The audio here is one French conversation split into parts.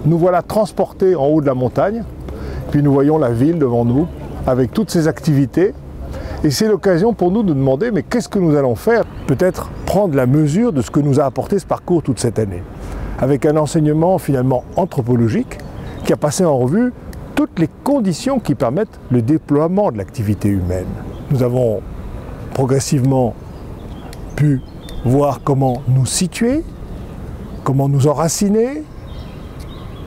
nous voilà transportés en haut de la montagne, puis nous voyons la ville devant nous, avec toutes ses activités. Et c'est l'occasion pour nous de demander, mais qu'est-ce que nous allons faire? Peut-être prendre la mesure de ce que nous a apporté ce parcours toute cette année, avec un enseignement finalement anthropologique qui a passé en revue toutes les conditions qui permettent le déploiement de l'activité humaine. Nous avons progressivement pu voir comment nous situer, comment nous enraciner,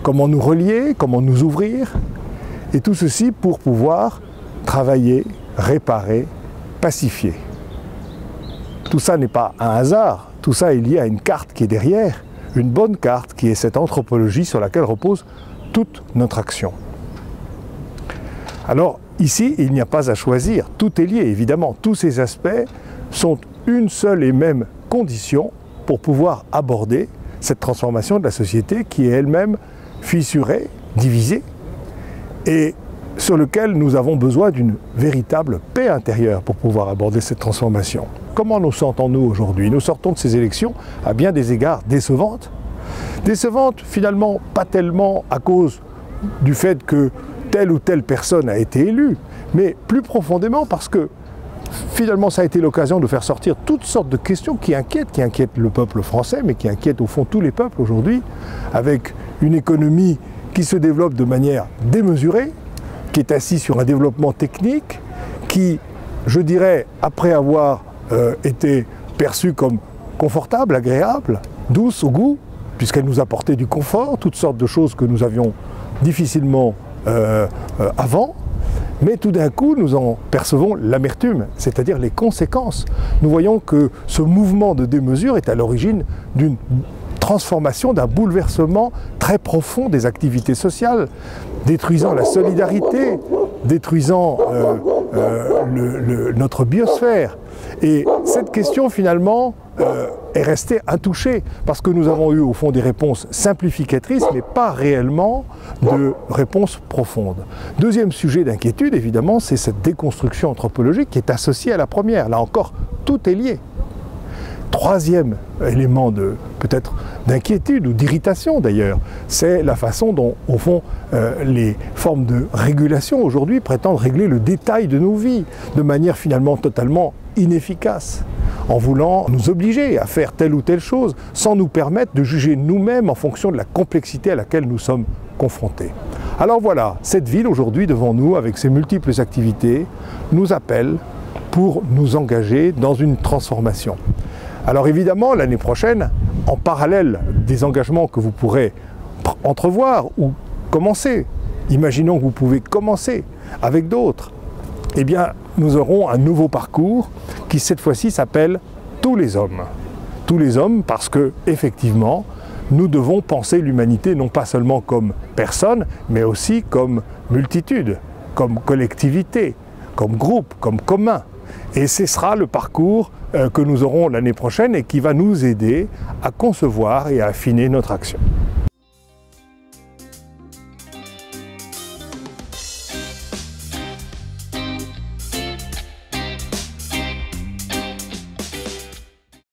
comment nous relier, comment nous ouvrir, et tout ceci pour pouvoir travailler, réparer, pacifier. Tout ça n'est pas un hasard, tout ça est lié à une carte qui est derrière, une bonne carte qui est cette anthropologie sur laquelle repose toute notre action. Alors ici, il n'y a pas à choisir, tout est lié évidemment, tous ces aspects sont une seule et même condition pour pouvoir aborder cette transformation de la société qui est elle-même fissurée, divisée, et sur lequel nous avons besoin d'une véritable paix intérieure pour pouvoir aborder cette transformation. Comment nous sentons-nous aujourd'hui? Nous sortons de ces élections à bien des égards décevantes. Décevantes finalement pas tellement à cause du fait que telle ou telle personne a été élue, mais plus profondément parce que finalement ça a été l'occasion de faire sortir toutes sortes de questions qui inquiètent le peuple français, mais qui inquiètent au fond tous les peuples aujourd'hui, avec une économie qui se développe de manière démesurée, qui est assise sur un développement technique, qui, je dirais, après avoir été perçue comme confortable, agréable, douce au goût, puisqu'elle nous apportait du confort, toutes sortes de choses que nous avions difficilement avant, mais tout d'un coup nous en percevons l'amertume, c'est-à-dire les conséquences. Nous voyons que ce mouvement de démesure est à l'origine d'une transformation, d'un bouleversement très profond des activités sociales, détruisant la solidarité, détruisant notre biosphère. Et cette question finalement est restée intouchée parce que nous avons eu au fond des réponses simplificatrices mais pas réellement de réponses profondes. Deuxième sujet d'inquiétude évidemment, c'est cette déconstruction anthropologique qui est associée à la première. Là encore, tout est lié. Troisième élément de peut-être d'inquiétude ou d'irritation d'ailleurs, c'est la façon dont au fond les formes de régulation aujourd'hui prétendent régler le détail de nos vies de manière finalement totalement inefficace, en voulant nous obliger à faire telle ou telle chose sans nous permettre de juger nous-mêmes en fonction de la complexité à laquelle nous sommes confrontés. Alors voilà, cette ville aujourd'hui devant nous avec ses multiples activités nous appelle pour nous engager dans une transformation. Alors évidemment, l'année prochaine, en parallèle des engagements que vous pourrez entrevoir ou commencer, imaginons que vous pouvez commencer avec d'autres, eh bien, nous aurons un nouveau parcours qui cette fois-ci s'appelle « Tous les hommes ». Tous les hommes parce que, effectivement, nous devons penser l'humanité non pas seulement comme personne, mais aussi comme multitude, comme collectivité, comme groupe, comme commun. Et ce sera le parcours que nous aurons l'année prochaine et qui va nous aider à concevoir et à affiner notre action.